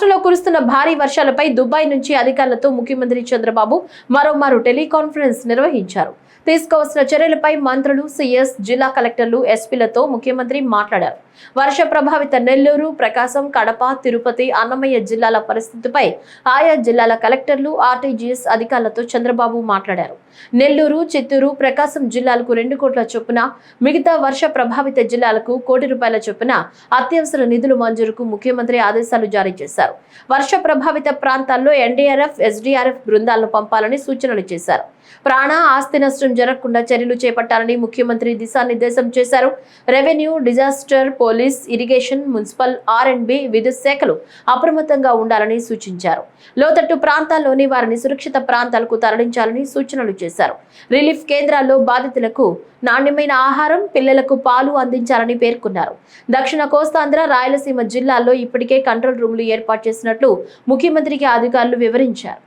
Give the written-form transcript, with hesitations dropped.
రాష్ట్రంలో కురుస్తున్న భారీ వర్షాలపై దుబాయ్ నుంచి అధికారులతో ముఖ్యమంత్రి చంద్రబాబు మరోమారు టెలికాన్ఫరెన్స్ నిర్వహించారు. తీసుకోవాల్సిన చర్యలపై మంత్రులు, సీఎస్, జిల్లా కలెక్టర్లు, ఎస్పీలతో ముఖ్యమంత్రి మాట్లాడారు. వర్ష ప్రభావిత నెల్లూరు, ప్రకాశం, కడప, తిరుపతి, అన్నమయ్య జిల్లాల పరిస్థితిపై ఆయా జిల్లాల కలెక్టర్లు, ఆర్టీజీఎస్ అధికారులతో చంద్రబాబు మాట్లాడారు. నెల్లూరు, చిత్తూరు, ప్రకాశం జిల్లాలకు 2 కోట్ల చొప్పున, మిగతా వర్ష ప్రభావిత జిల్లాలకు ₹1 కోటి చొప్పున అత్యవసర నిధులు మంజూరుకు ముఖ్యమంత్రి ఆదేశాలు జారీ చేశారు. వర్ష ప్రభావిత ప్రాంతాల్లో ఎన్డీఆర్ఎఫ్, ఎస్డీఆర్ఎఫ్ బృందాలను పంపాలని సూచనలు చేశారు. ప్రాణ, ఆస్తి నష్టం జరగకుండా చర్యలు చేపట్టాలని ముఖ్యమంత్రి దిశానిర్దేశం చేశారు. Revenue, disaster, police, irrigation, municipal, ఆర్&బి, విద్యుత్ శాఖలు అప్రమత్తంగా ఉండాలని సూచించారు. లోతట్టు ప్రాంతాల్లోని వారిని సురక్షిత ప్రాంతాలకు తరలించాలని సూచనలు చేశారు. రిలీఫ్ కేంద్రాల్లో బాధితులకు నాణ్యమైన ఆహారం, పిల్లలకు పాలు అందించాలని పేర్కొన్నారు. దక్షిణ కోస్తాంధ్ర, రాయలసీమ జిల్లాల్లో ఇప్పటికే కంట్రోల్ రూమ్లు ఏర్పాటు చేసినట్లు ముఖ్యమంత్రికి అధికారులు వివరించారు.